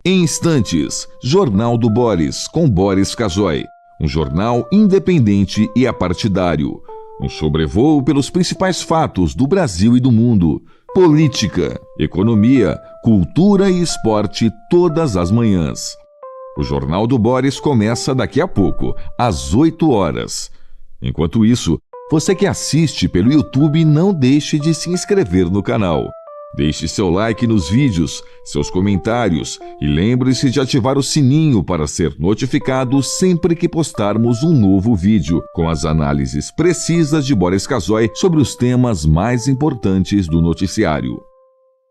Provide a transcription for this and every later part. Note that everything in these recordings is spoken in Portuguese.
Em instantes, Jornal do Boris, com Boris Casoy. Um jornal independente e apartidário. Um sobrevoo pelos principais fatos do Brasil e do mundo. Política, economia, cultura e esporte todas as manhãs. O Jornal do Boris começa daqui a pouco, às 8 horas. Enquanto isso, você que assiste pelo YouTube, não deixe de se inscrever no canal. Deixe seu like nos vídeos, seus comentários e lembre-se de ativar o sininho para ser notificado sempre que postarmos um novo vídeo, com as análises precisas de Boris Casoy sobre os temas mais importantes do noticiário.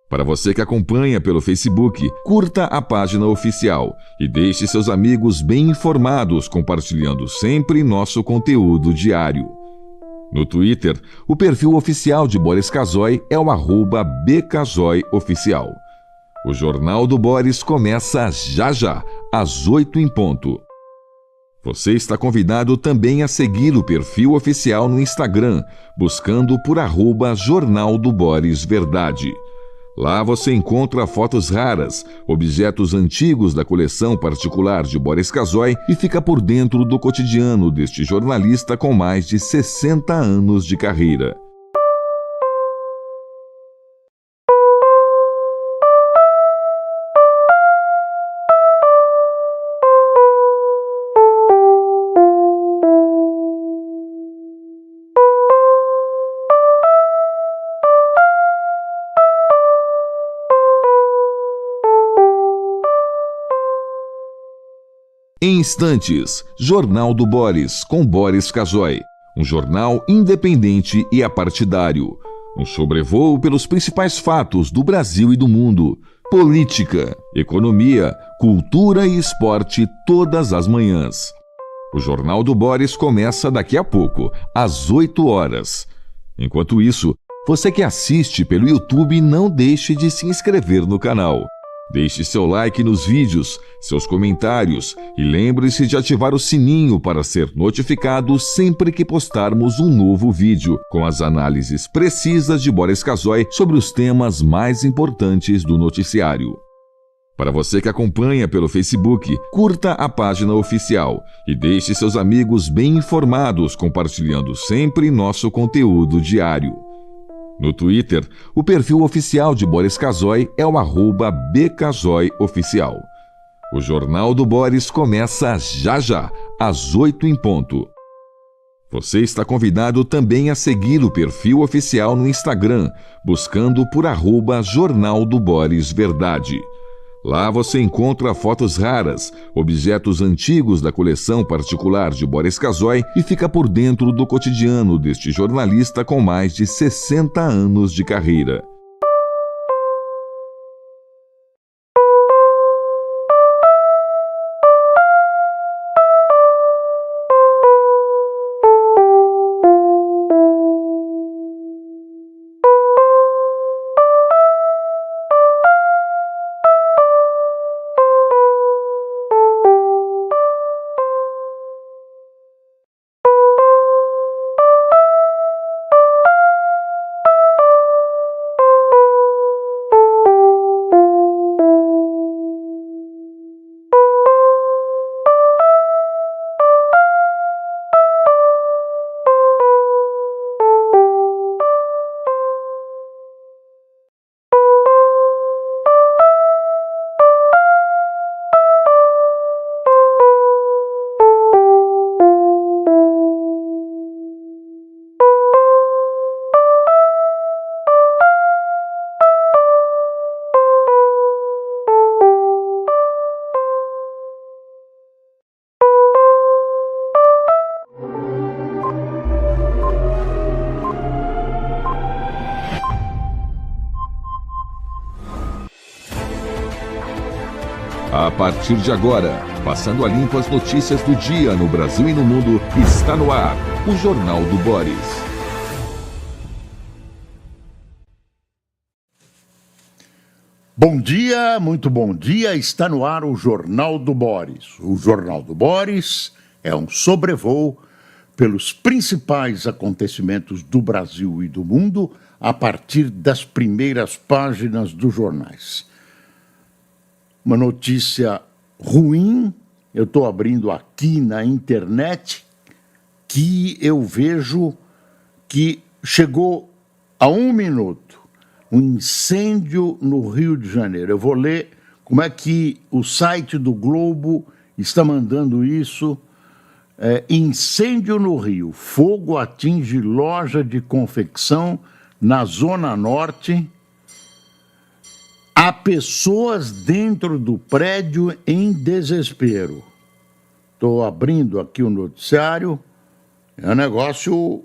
Para você que acompanha pelo Facebook, curta a página oficial e deixe seus amigos bem informados, compartilhando sempre nosso conteúdo diário. No Twitter, o perfil oficial de Boris Casoy é o @bcasoyoficial. O Jornal do Boris começa já, às 8 em ponto. Você está convidado também a seguir o perfil oficial no Instagram, buscando por @Jornal do Boris Verdade. Lá você encontra fotos raras, objetos antigos da coleção particular de Boris Casoy e fica por dentro do cotidiano deste jornalista com mais de 60 anos de carreira. Em instantes, Jornal do Boris, com Boris Casoy. Um jornal independente e apartidário. Um sobrevoo pelos principais fatos do Brasil e do mundo. Política, economia, cultura e esporte todas as manhãs. O Jornal do Boris começa daqui a pouco, às 8 horas. Enquanto isso, você que assiste pelo YouTube, não deixe de se inscrever no canal. Deixe seu like nos vídeos, seus comentários e lembre-se de ativar o sininho para ser notificado sempre que postarmos um novo vídeo, com as análises precisas de Boris Casoy sobre os temas mais importantes do noticiário. Para você que acompanha pelo Facebook, curta a página oficial e deixe seus amigos bem informados, compartilhando sempre nosso conteúdo diário. No Twitter, o perfil oficial de Boris Casoy é o @bcasoyoficial. O Jornal do Boris começa já, às 8 em ponto. Você está convidado também a seguir o perfil oficial no Instagram, buscando por @Jornal do Boris Verdade. Lá você encontra fotos raras, objetos antigos da coleção particular de Boris Casoy e fica por dentro do cotidiano deste jornalista com mais de 60 anos de carreira. A partir de agora, passando a limpo as notícias do dia no Brasil e no mundo, está no ar o Jornal do Boris. Bom dia, muito bom dia, está no ar o Jornal do Boris. O Jornal do Boris é um sobrevoo pelos principais acontecimentos do Brasil e do mundo a partir das primeiras páginas dos jornais. uma notícia ruim, eu estou abrindo aqui na internet, que eu vejo que chegou a 1 minuto um incêndio no Rio de Janeiro. Eu vou ler como é que o site do Globo está mandando isso. Incêndio no Rio. Fogo atinge loja de confecção na Zona Norte. Há pessoas dentro do prédio em desespero. Estou abrindo aqui o noticiário. É um negócio...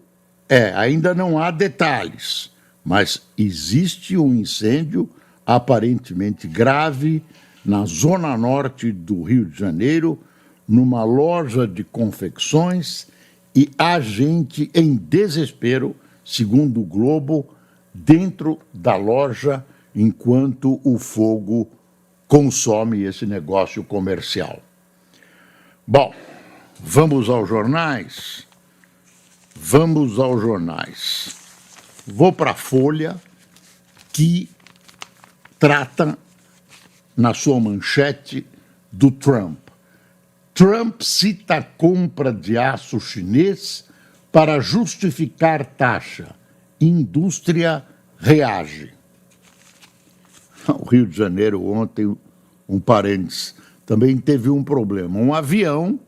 ainda não há detalhes, mas existe um incêndio aparentemente grave na Zona Norte do Rio de Janeiro, numa loja de confecções, e há gente em desespero, segundo o Globo, dentro da loja, enquanto o fogo consome esse negócio comercial. Bom, vamos aos jornais? Vamos aos jornais. Vou para a Folha, que trata, na sua manchete, do Trump. Trump cita a compra de aço chinês para justificar taxa. Indústria reage. O Rio de Janeiro, ontem, um parênteses, também teve um problema. Um avião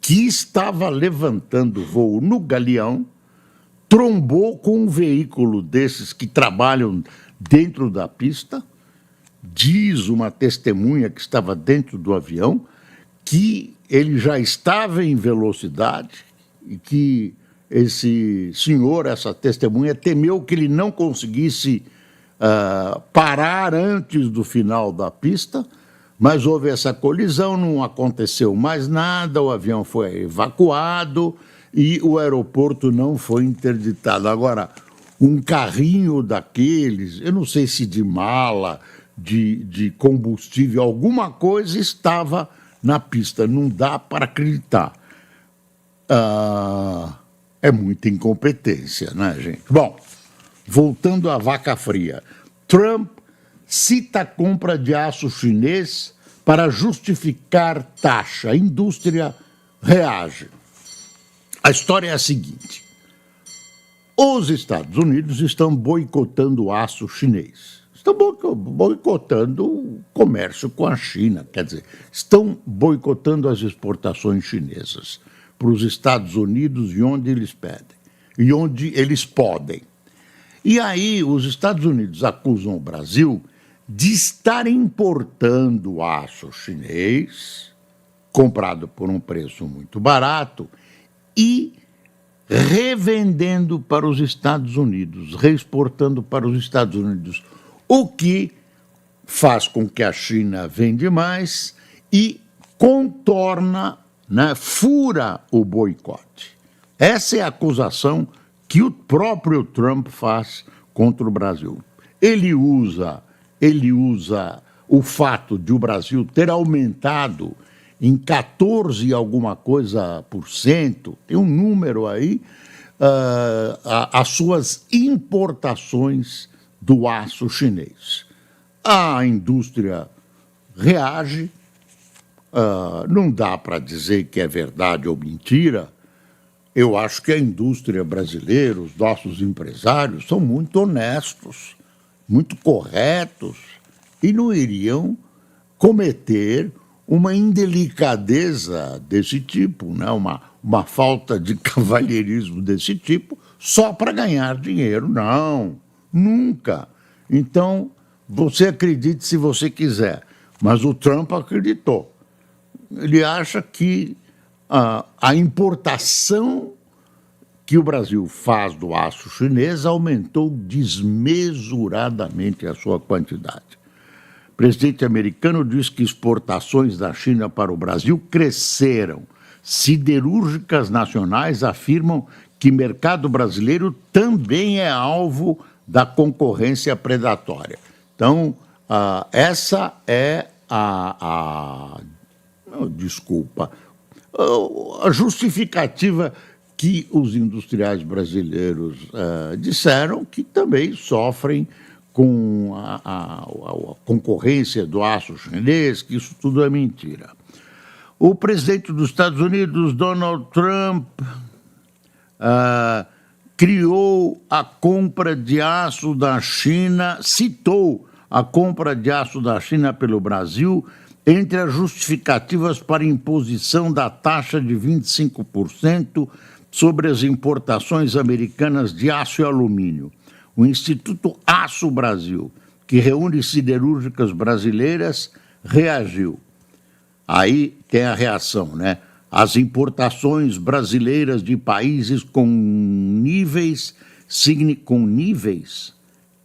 que estava levantando voo no Galeão trombou com um veículo desses que trabalham dentro da pista. Diz uma testemunha que estava dentro do avião que ele já estava em velocidade e que esse senhor, essa testemunha, temeu que ele não conseguisse parar antes do final da pista, mas houve essa colisão, não aconteceu mais nada, o avião foi evacuado e o aeroporto não foi interditado. Agora, um carrinho daqueles, eu não sei se de mala, de combustível, alguma coisa estava na pista, não dá para acreditar. É muita incompetência, né, gente? Bom, voltando à vaca fria. Trump cita a compra de aço chinês para justificar taxa. A indústria reage. A história é a seguinte. Os Estados Unidos estão boicotando o aço chinês. Estão boicotando o comércio com a China. Quer dizer, estão boicotando as exportações chinesas para os Estados Unidos e onde eles pedem. E onde eles podem. E aí os Estados Unidos acusam o Brasil de estar importando aço chinês, comprado por um preço muito barato, e revendendo para os Estados Unidos, reexportando para os Estados Unidos, o que faz com que a China vende mais e contorna, fura o boicote. Essa é a acusação que o próprio Trump faz contra o Brasil. Ele usa o fato de o Brasil ter aumentado em 14 alguma coisa por cento, tem um número aí, as suas importações do aço chinês. A indústria reage, não dá para dizer que é verdade ou mentira. Eu acho que a indústria brasileira, os nossos empresários, são muito honestos, muito corretos e não iriam cometer uma indelicadeza desse tipo, uma falta de cavalheirismo desse tipo, só para ganhar dinheiro. Não, nunca. Então, você acredite se você quiser, mas o Trump acreditou. Ele acha que a importação que o Brasil faz do aço chinês aumentou desmesuradamente a sua quantidade. O presidente americano diz que exportações da China para o Brasil cresceram. Siderúrgicas nacionais afirmam que o mercado brasileiro também é alvo da concorrência predatória. Então, essa é a justificativa que os industriais brasileiros disseram, que também sofrem com a concorrência do aço chinês, que isso tudo é mentira. O presidente dos Estados Unidos, Donald Trump, criou a compra de aço da China, citou a compra de aço da China pelo Brasil entre as justificativas para imposição da taxa de 25% sobre as importações americanas de aço e alumínio. O Instituto Aço Brasil, que reúne siderúrgicas brasileiras, reagiu. Aí tem a reação, né? As importações brasileiras de países com níveis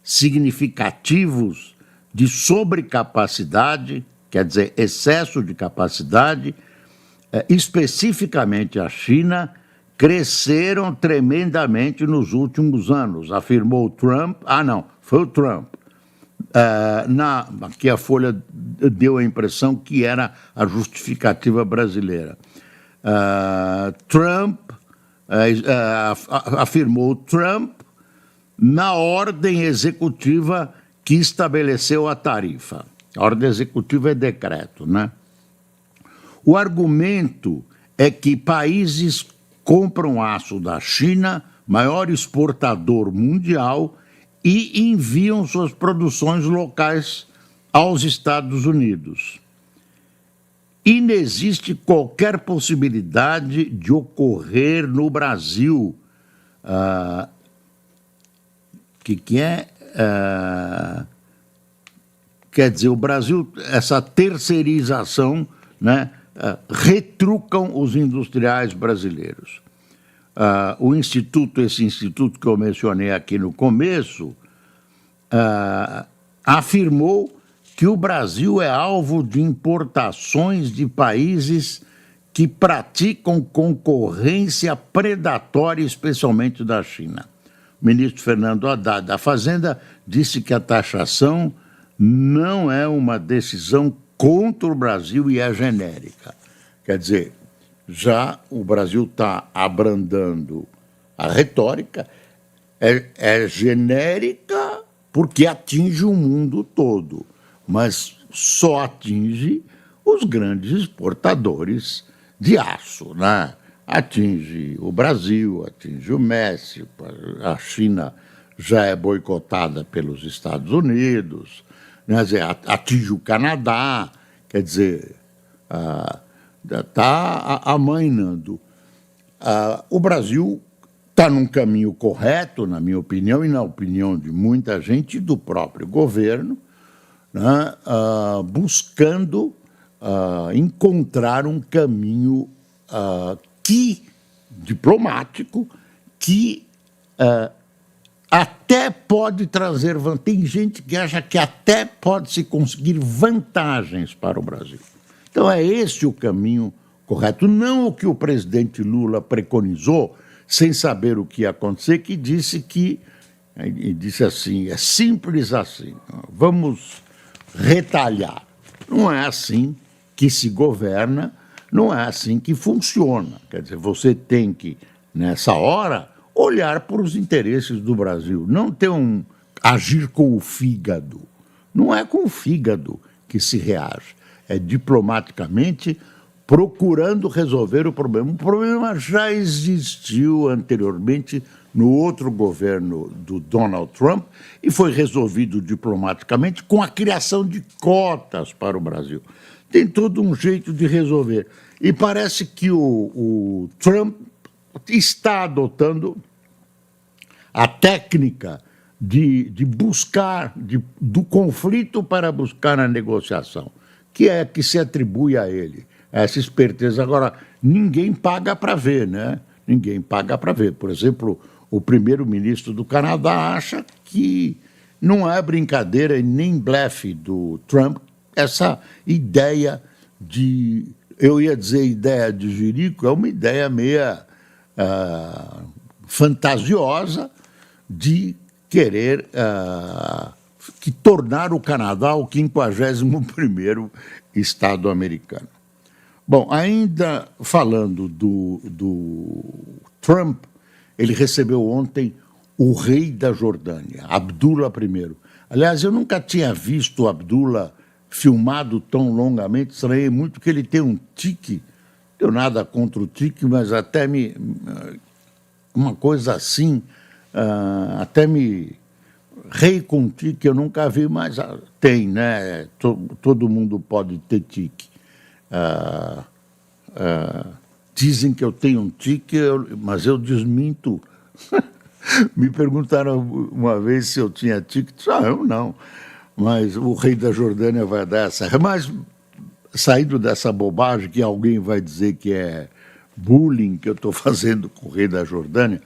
significativos de sobrecapacidade, quer dizer, excesso de capacidade, especificamente a China, cresceram tremendamente nos últimos anos, afirmou Trump. Foi o Trump. Aqui a Folha deu a impressão que era a justificativa brasileira. Afirmou Trump na ordem executiva que estabeleceu a tarifa. A ordem executiva é decreto, né? O argumento é que países compram aço da China, maior exportador mundial, e enviam suas produções locais aos Estados Unidos. Inexiste qualquer possibilidade de ocorrer no Brasil. Quer dizer, o Brasil, essa terceirização, né, retrucam os industriais brasileiros. Esse instituto que eu mencionei aqui no começo, afirmou que o Brasil é alvo de importações de países que praticam concorrência predatória, especialmente da China. O ministro Fernando Haddad da Fazenda disse que a taxação não é uma decisão contra o Brasil e é genérica. Quer dizer, já o Brasil está abrandando a retórica, é genérica porque atinge o mundo todo, mas só atinge os grandes exportadores de aço, né? Atinge o Brasil, atinge o México, a China já é boicotada pelos Estados Unidos, né? Atinge o Canadá, quer dizer, está amainando. O Brasil está num caminho correto, na minha opinião, e na opinião de muita gente, do próprio governo, né? Buscando encontrar um caminho diplomático que até pode trazer vantagem. Tem gente que acha que até pode se conseguir vantagens para o Brasil. Então é esse o caminho correto, não o que o presidente Lula preconizou, sem saber o que ia acontecer, que disse assim, é simples assim, vamos retalhar. Não é assim que se governa, não é assim que funciona. Quer dizer, você tem que, nessa hora, olhar para os interesses do Brasil, não agir com o fígado. Não é com o fígado que se reage, é diplomaticamente procurando resolver o problema. O problema já existiu anteriormente no outro governo do Donald Trump e foi resolvido diplomaticamente com a criação de cotas para o Brasil. Tem todo um jeito de resolver. E parece que o Trump está adotando a técnica de buscar, do conflito para buscar a negociação, que é que se atribui a ele, essa esperteza. Agora, ninguém paga para ver, né? Ninguém paga para ver. Por exemplo, o primeiro-ministro do Canadá acha que não é brincadeira e nem blefe do Trump essa ideia eu ia dizer ideia de jirico, é uma ideia meia fantasiosa de querer tornar o Canadá o 51º estado americano. Bom, ainda falando do Trump, ele recebeu ontem o rei da Jordânia, Abdullah I. Aliás, eu nunca tinha visto o Abdullah filmado tão longamente, estranhei muito que ele tem um tique, não tenho nada contra o tique, mas até uma coisa assim, até me rei com tique eu nunca vi, mas tem, né? Todo mundo pode ter tique. Dizem que eu tenho um tique, mas eu desminto. Me perguntaram uma vez se eu tinha tique. Eu não. Mas o rei da Jordânia vai dar essa. Mas, saindo dessa bobagem que alguém vai dizer que é bullying que eu estou fazendo com o rei da Jordânia,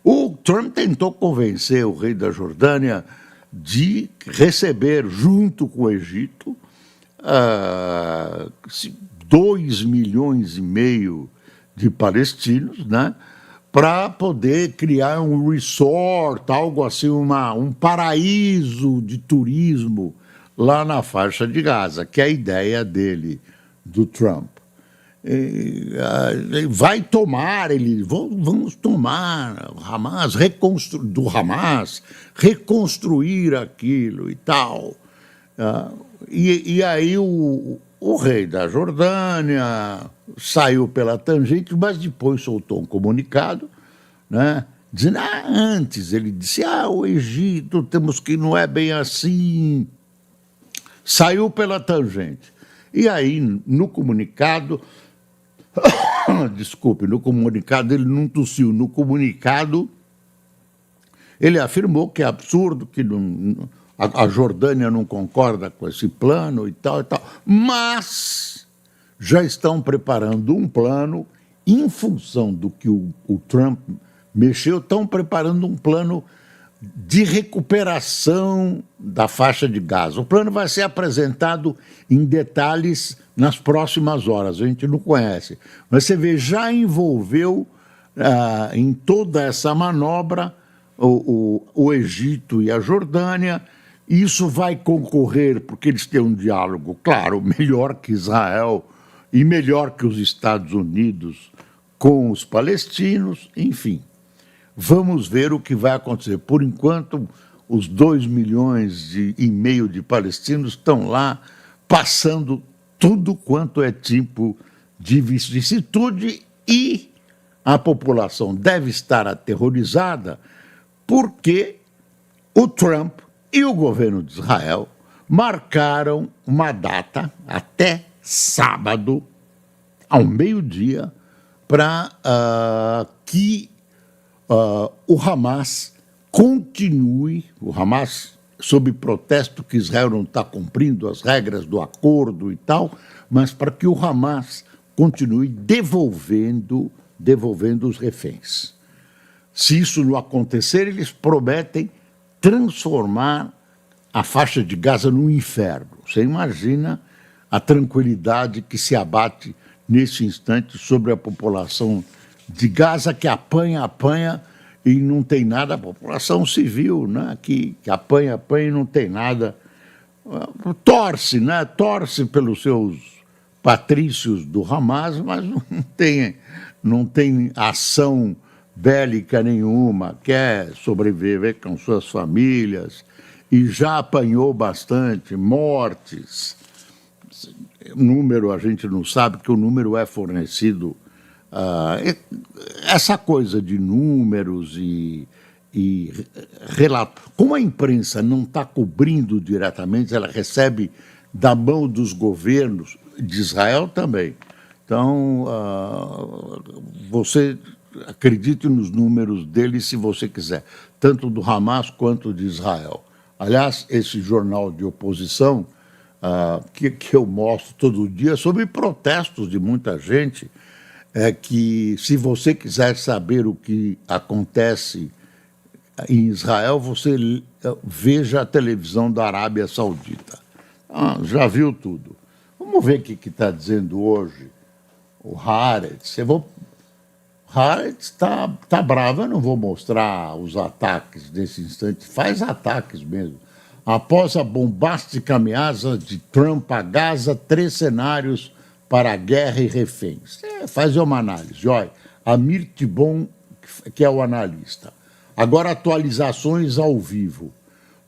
o Trump tentou convencer o rei da Jordânia de receber, junto com o Egito, 2,5 milhões de palestinos, né, para poder criar um resort, algo assim, um paraíso de turismo lá na faixa de Gaza, que é a ideia dele, do Trump. Vai tomar, vamos tomar do Hamas, reconstruir aquilo e tal. E aí o rei da Jordânia saiu pela tangente, mas depois soltou um comunicado, né, dizendo, antes ele disse, o Egito, temos que não é bem assim. Saiu pela tangente. E aí, no comunicado, desculpe, no comunicado ele não tossiu, no comunicado ele afirmou que é absurdo, que a Jordânia não concorda com esse plano e tal, mas já estão preparando um plano, em função do que o Trump mexeu, estão preparando um plano de recuperação da faixa de Gaza. O plano vai ser apresentado em detalhes nas próximas horas, a gente não conhece. Mas você vê, já envolveu em toda essa manobra o Egito e a Jordânia. Isso vai concorrer, porque eles têm um diálogo, claro, melhor que Israel e melhor que os Estados Unidos com os palestinos, enfim. Vamos ver o que vai acontecer. Por enquanto, os 2,5 milhões de palestinos estão lá passando tudo quanto é tipo de vicissitude e a população deve estar aterrorizada porque o Trump e o governo de Israel marcaram uma data até sábado, ao meio-dia, para que o Hamas continue, o Hamas, sob protesto que Israel não está cumprindo as regras do acordo e tal, mas para que o Hamas continue devolvendo os reféns. Se isso não acontecer, eles prometem transformar a faixa de Gaza num inferno. Você imagina a tranquilidade que se abate nesse instante sobre a população de Gaza, que apanha e não tem nada, a população civil, né, que apanha e não tem nada, torce, né, torce pelos seus patrícios do Hamas, mas não tem ação bélica nenhuma, quer sobreviver com suas famílias e já apanhou bastante, mortes. Número a gente não sabe, que o número é fornecido. Essa coisa de números e relatos, como a imprensa não está cobrindo diretamente, ela recebe da mão dos governos de Israel também. Então, você acredite nos números deles se você quiser, tanto do Hamas quanto de Israel. Aliás, esse jornal de oposição que eu mostro todo dia sobre protestos de muita gente, que se você quiser saber o que acontece em Israel, você veja a televisão da Arábia Saudita. Já viu tudo. Vamos ver o que está dizendo hoje o Haaretz. Haaretz está bravo, eu não vou mostrar os ataques nesse instante, faz ataques mesmo. Após a bombástica ameaça de Trump a Gaza, 3 cenários para a guerra e reféns. Faz uma análise. Olha, Amir Tibon, que é o analista. Agora, atualizações ao vivo.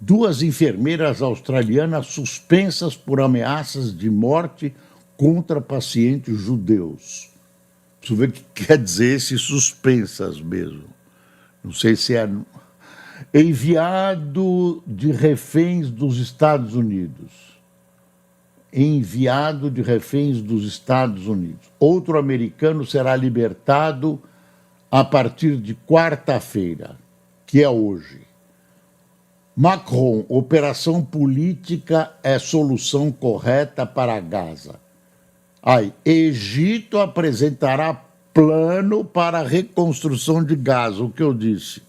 2 enfermeiras australianas suspensas por ameaças de morte contra pacientes judeus. Preciso ver o que quer dizer esse suspensas mesmo. Não sei se é... Enviado de reféns dos Estados Unidos. Enviado de reféns dos Estados Unidos. Outro americano será libertado a partir de quarta-feira, que é hoje. Macron, operação política é solução correta para Gaza. Egito apresentará plano para a reconstrução de Gaza, o que eu disse.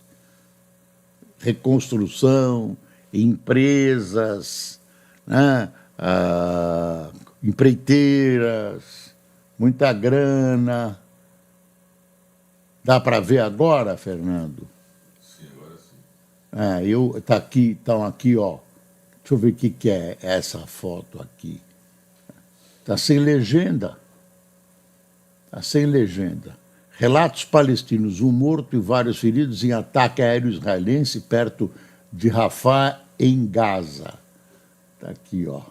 Reconstrução, empresas, né? Empreiteiras, muita grana. Dá para ver agora, Fernando? Sim, agora sim. Estão aqui, ó. Deixa eu ver o que é essa foto aqui. Está sem legenda. Está sem legenda. Relatos palestinos, um morto e vários feridos em ataque aéreo israelense perto de Rafah, em Gaza. Está aqui, ó.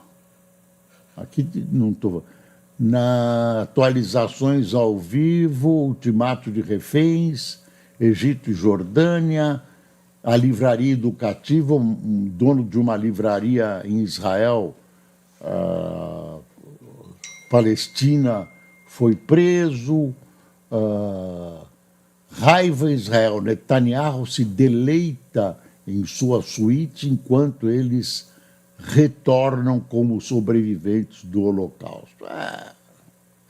Aqui não estou... Na atualizações ao vivo, ultimato de reféns, Egito e Jordânia, a livraria educativa, um dono de uma livraria em Israel, Palestina, foi preso, raiva em Israel, Netanyahu se deleita em sua suíte enquanto eles retornam como sobreviventes do Holocausto.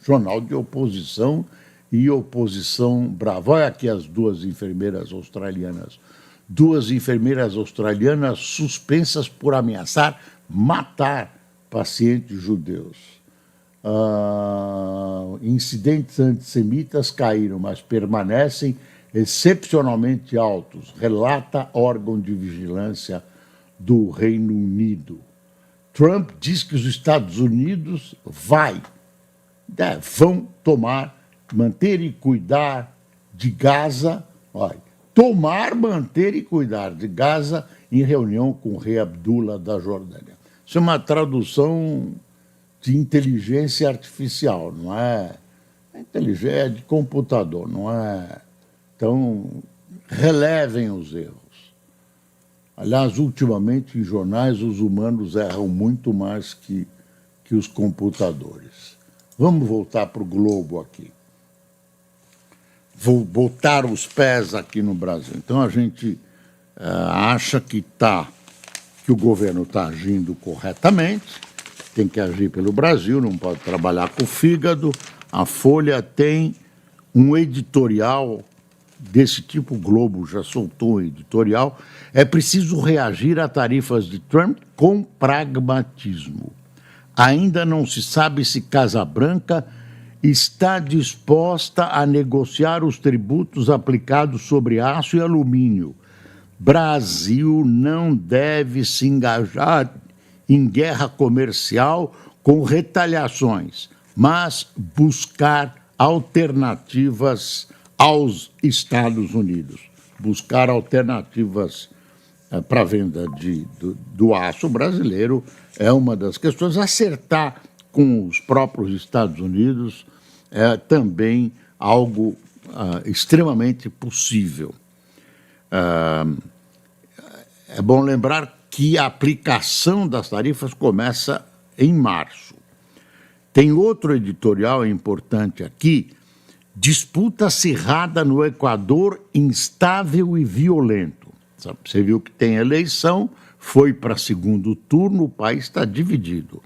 Jornal de oposição e oposição brava. Olha aqui as 2 enfermeiras australianas. 2 enfermeiras australianas suspensas por ameaçar matar pacientes judeus. Incidentes antissemitas caíram, mas permanecem excepcionalmente altos, relata órgão de vigilância do Reino Unido. Trump diz que os Estados Unidos vão manter e cuidar de Gaza, manter e cuidar de Gaza em reunião com o rei Abdullah da Jordânia. Isso é uma tradução de inteligência artificial, não é? É de computador, não é? Então, relevem os erros. Aliás, ultimamente, em jornais, os humanos erram muito mais que os computadores. Vamos voltar para o globo aqui. Vou botar os pés aqui no Brasil. Então, a gente acha que o governo está agindo corretamente, tem que agir pelo Brasil, não pode trabalhar com o fígado. A Folha tem um editorial desse tipo, o Globo já soltou um editorial, é preciso reagir a tarifas de Trump com pragmatismo. Ainda não se sabe se Casa Branca está disposta a negociar os tributos aplicados sobre aço e alumínio. Brasil não deve se engajar em guerra comercial com retaliações, mas buscar alternativas aos Estados Unidos, buscar alternativas para a venda do aço brasileiro é uma das questões. Acertar com os próprios Estados Unidos é também algo extremamente possível. É bom lembrar que a aplicação das tarifas começa em março. Tem outro editorial importante aqui: disputa acirrada no Equador, instável e violento. Você viu que tem eleição, foi para segundo turno, o país está dividido.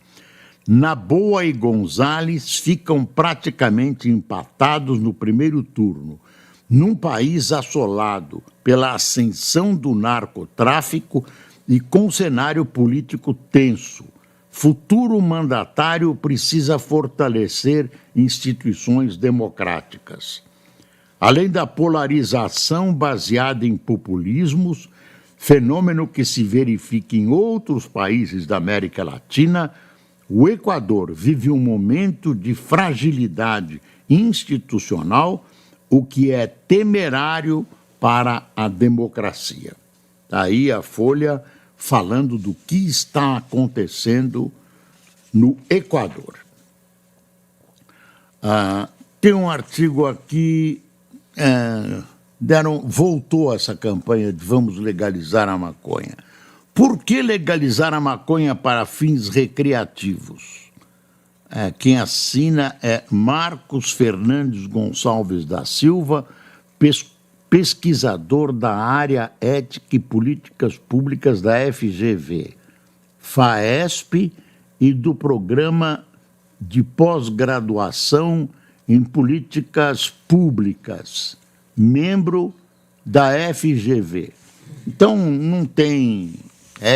Noboa e González ficam praticamente empatados no primeiro turno, num país assolado pela ascensão do narcotráfico e com cenário político tenso. Futuro mandatário precisa fortalecer instituições democráticas. Além da polarização baseada em populismos, fenômeno que se verifica em outros países da América Latina, o Equador vive um momento de fragilidade institucional, o que é temerário para a democracia. Aí a Folha falando do que está acontecendo no Equador. Tem um artigo aqui, voltou essa campanha de vamos legalizar a maconha. Por que legalizar a maconha para fins recreativos? Quem assina é Marcos Fernandes Gonçalves da Silva, pesquisador da área Ética e Políticas Públicas da FGV, FAESP e do Programa de Pós-Graduação em Políticas Públicas, membro da FGV. Então, não tem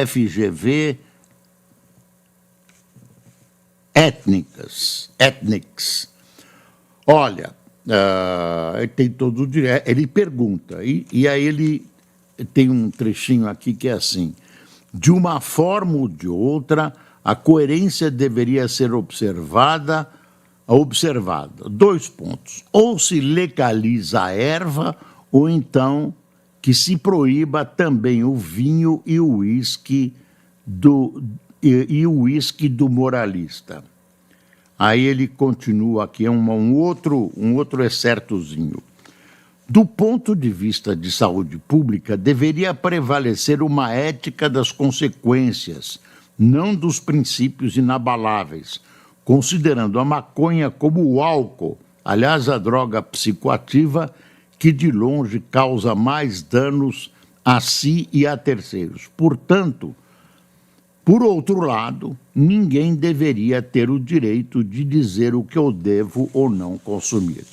FGV Ethnics. Olha, ele tem todo o direito. Ele pergunta, e aí ele tem um trechinho aqui que é assim: de uma forma ou de outra, a coerência deveria ser observada. 2 pontos. Ou se legaliza a erva, ou então que se proíba também o vinho e o uísque do moralista. Aí ele continua aqui, um outro excertozinho. Do ponto de vista de saúde pública, deveria prevalecer uma ética das consequências, não dos princípios inabaláveis, considerando a maconha como o álcool, aliás, a droga psicoativa, que de longe causa mais danos a si e a terceiros. Portanto, por outro lado, ninguém deveria ter o direito de dizer o que eu devo ou não consumir.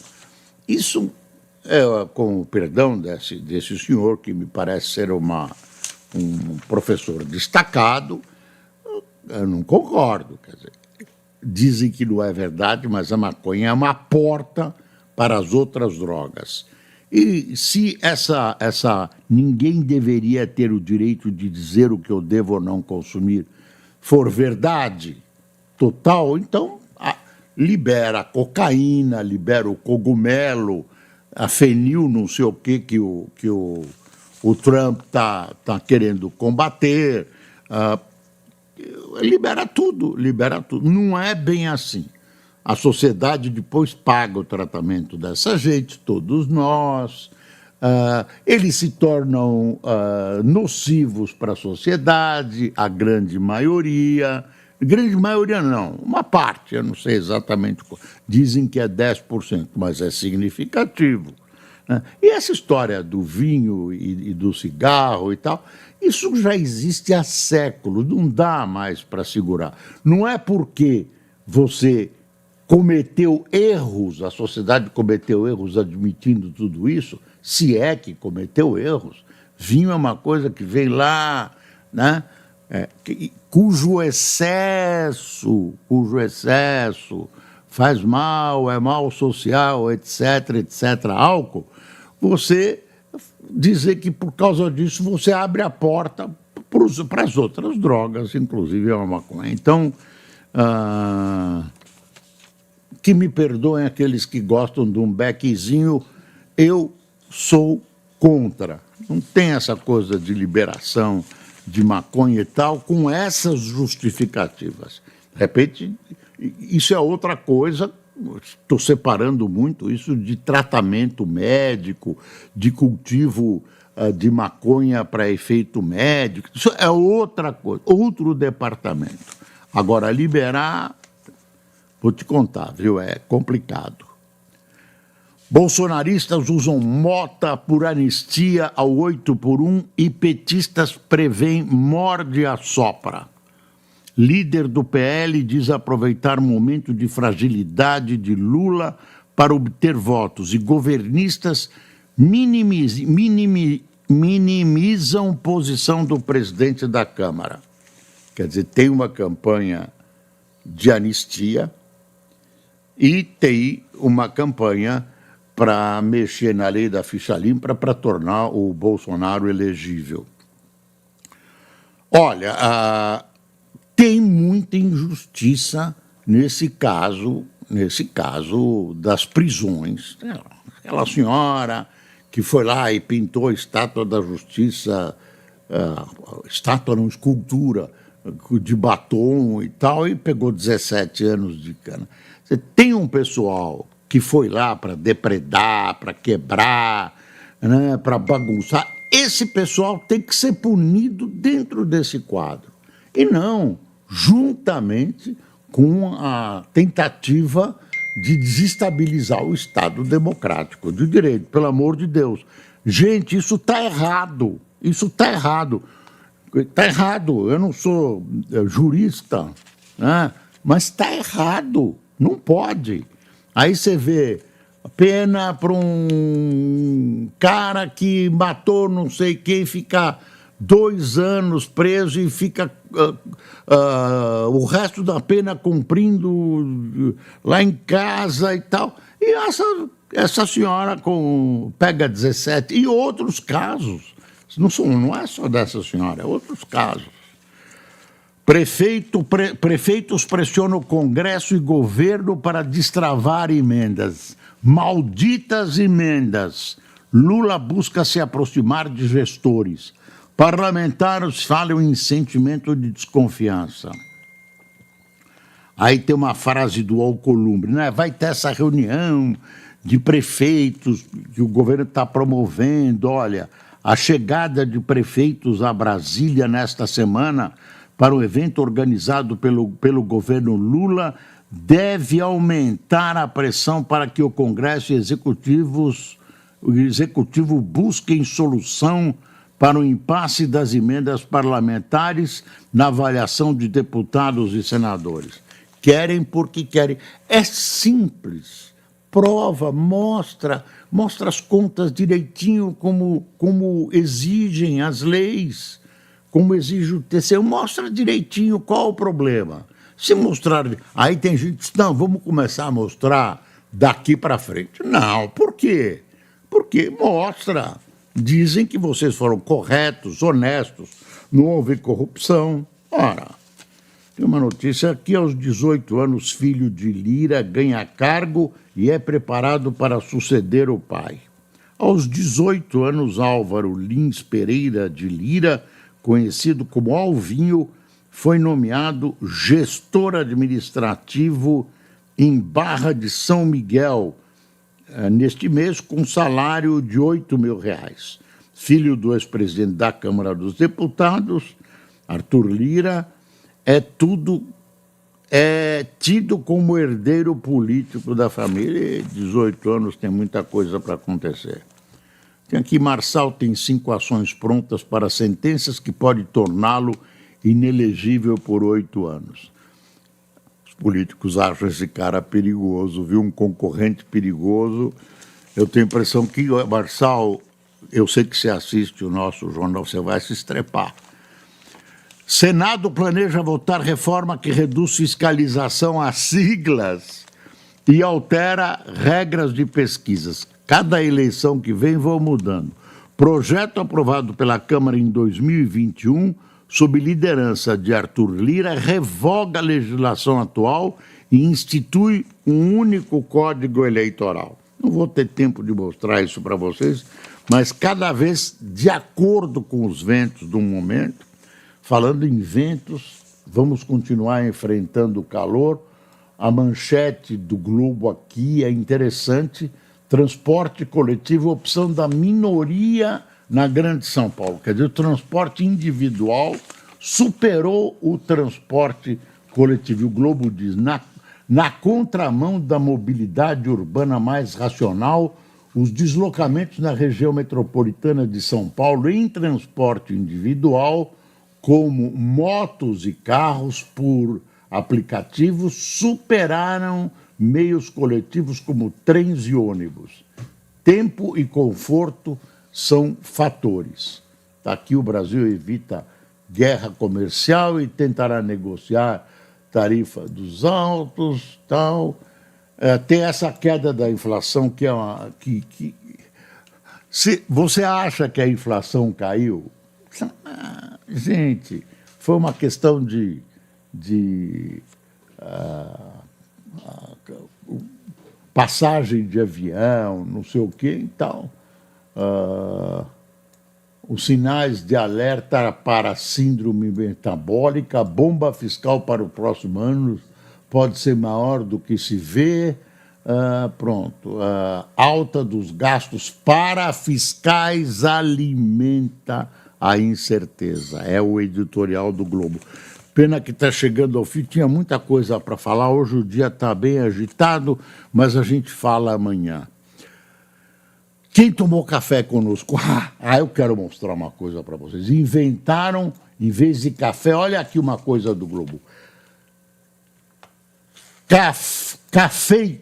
Isso, com o perdão desse senhor, que me parece ser um professor destacado, eu não concordo. Quer dizer, dizem que não é verdade, mas a maconha é uma porta para as outras drogas. E se essa ninguém deveria ter o direito de dizer o que eu devo ou não consumir for verdade total, então libera a cocaína, libera o cogumelo, a fenil, não sei o que o Trump tá querendo combater, libera tudo. Não é bem assim. A sociedade depois paga o tratamento dessa gente, todos nós. Eles se tornam nocivos para a sociedade, a grande maioria. Grande maioria não, uma parte, eu não sei exatamente. Dizem que é 10%, mas é significativo. Né? E essa história do vinho e do cigarro e tal, isso já existe há séculos, não dá mais para segurar. Não é porque você cometeu erros, a sociedade cometeu erros admitindo tudo isso, se é que cometeu erros. Vinho é uma coisa que vem lá, né? Cujo excesso faz mal, é mal social, etc. Álcool, você dizer que por causa disso você abre a porta para as outras drogas, inclusive a maconha. Então, que me perdoem aqueles que gostam de um beckzinho, eu sou contra. Não tem essa coisa de liberação de maconha e tal, com essas justificativas. De repente, isso é outra coisa, estou separando muito isso de tratamento médico, de cultivo de maconha para efeito médico, isso é outra coisa, outro departamento. Agora, liberar, vou te contar, viu, é complicado. Bolsonaristas usam mota por anistia ao 8x1 e petistas prevêem morde-a-sopra. Líder do PL diz aproveitar o momento de fragilidade de Lula para obter votos e governistas minimizam posição do presidente da Câmara. Quer dizer, tem uma campanha de anistia e tem uma campanha para mexer na lei da ficha limpa para tornar o Bolsonaro elegível. Olha, tem muita injustiça nesse caso das prisões. Aquela senhora que foi lá e pintou a estátua da justiça estátua, não, escultura, de batom e tal, e pegou 17 anos de cana. Você tem um pessoal que foi lá para depredar, para quebrar, né, para bagunçar. Esse pessoal tem que ser punido dentro desse quadro. E não juntamente com a tentativa de desestabilizar o Estado democrático de direito, pelo amor de Deus. Gente, isso está errado. Isso está errado. Está errado. Eu não sou jurista, né? Mas está errado. Não pode. Aí você vê pena para um cara que matou não sei quem, ficar 2 anos preso e fica o resto da pena cumprindo lá em casa e tal. E essa senhora pega 17. E outros casos. Não é só dessa senhora, é outros casos. Prefeitos pressionam o Congresso e governo para destravar emendas. Malditas emendas. Lula busca se aproximar de gestores. Parlamentares falam em sentimento de desconfiança. Aí tem uma frase do Alcolumbre, né? Vai ter essa reunião de prefeitos que o governo está promovendo. Olha, a chegada de prefeitos a Brasília nesta semana para o evento organizado pelo governo Lula deve aumentar a pressão para que o Congresso e o Executivo busquem solução para o impasse das emendas parlamentares na avaliação de deputados e senadores. Querem porque querem. É simples. Prova, mostra as contas direitinho como exigem as leis, como exige o TCU. Mostra direitinho qual o problema. Se mostrar... Aí tem gente que diz, não, vamos começar a mostrar daqui para frente. Não, por quê? Porque mostra. Dizem que vocês foram corretos, honestos, não houve corrupção. Ora, tem uma notícia aqui, aos 18 anos, filho de Lira ganha cargo e é preparado para suceder o pai. Aos 18 anos, Álvaro Lins Pereira de Lira, conhecido como Alvinho, foi nomeado gestor administrativo em Barra de São Miguel, neste mês, com salário de R$8.000. Filho do ex-presidente da Câmara dos Deputados, Arthur Lira, é tido como herdeiro político da família. E 18 anos tem muita coisa para acontecer. Tem aqui, Marçal tem 5 ações prontas para sentenças que pode torná-lo inelegível por 8 anos. Os políticos acham esse cara perigoso, viu? Um concorrente perigoso. Eu tenho a impressão que, Marçal, eu sei que você assiste o nosso jornal, você vai se estrepar. Senado planeja votar reforma que reduz fiscalização às siglas e altera regras de pesquisas. Cada eleição que vem vão mudando. Projeto aprovado pela Câmara em 2021, sob liderança de Arthur Lira, revoga a legislação atual e institui um único código eleitoral. Não vou ter tempo de mostrar isso para vocês, mas cada vez de acordo com os ventos do momento. Falando em ventos, vamos continuar enfrentando o calor. A manchete do Globo aqui é interessante. Transporte coletivo, opção da minoria na Grande São Paulo. Quer dizer, o transporte individual superou o transporte coletivo. O Globo diz, na contramão da mobilidade urbana mais racional, os deslocamentos na região metropolitana de São Paulo em transporte individual, como motos e carros por aplicativos, superaram meios coletivos como trens e ônibus. Tempo e conforto são fatores. Aqui o Brasil evita guerra comercial e tentará negociar tarifa dos altos, tal. Tem essa queda da inflação que é uma... Se você acha que a inflação caiu, gente, foi uma questão de passagem de avião, não sei o quê e tal. os sinais de alerta para a síndrome metabólica, bomba fiscal para o próximo ano pode ser maior do que se vê. Alta dos gastos para fiscais alimenta a incerteza. É o editorial do Globo. Pena que está chegando ao fim, tinha muita coisa para falar. Hoje o dia está bem agitado, mas a gente fala amanhã. Quem tomou café conosco? Eu quero mostrar uma coisa para vocês. Inventaram, em vez de café, olha aqui uma coisa do Globo. Café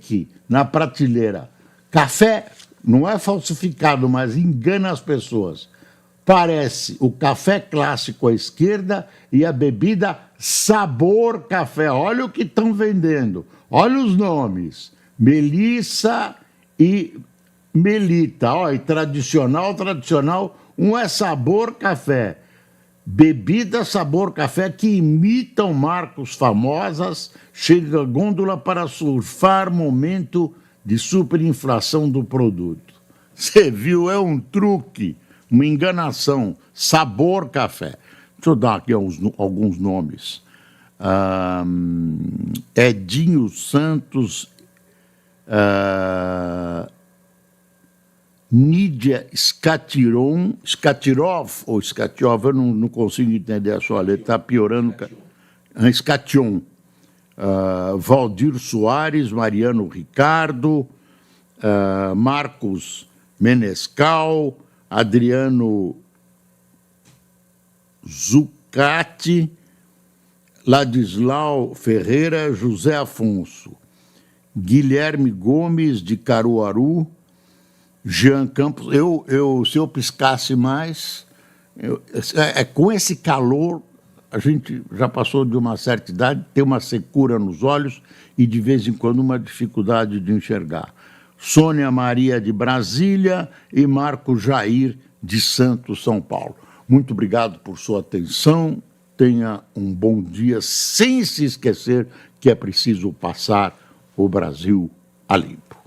na prateleira. Café não é falsificado, mas engana as pessoas. Parece o café clássico à esquerda e a bebida sabor café. Olha o que estão vendendo. Olha os nomes. Melissa e Melita. Olha, tradicional. Um é sabor café. Bebida sabor café que imitam marcas famosas. Chega a gôndola para surfar momento de superinflação do produto. Você viu? É um truque. Uma enganação, sabor café. Deixa eu dar aqui alguns nomes. Edinho Santos, Nídia Skatirov, eu não consigo entender a sua letra, está piorando. Skation. Valdir Soares, Mariano Ricardo, Marcos Menescal, Adriano Zucati, Ladislau Ferreira, José Afonso, Guilherme Gomes, de Caruaru, Jean Campos. Se eu piscasse mais, com esse calor, a gente já passou de uma certa idade, tem uma secura nos olhos e, de vez em quando, uma dificuldade de enxergar. Sônia Maria, de Brasília, e Marco Jair, de Santos, São Paulo. Muito obrigado por sua atenção. Tenha um bom dia, sem se esquecer que é preciso passar o Brasil a limpo.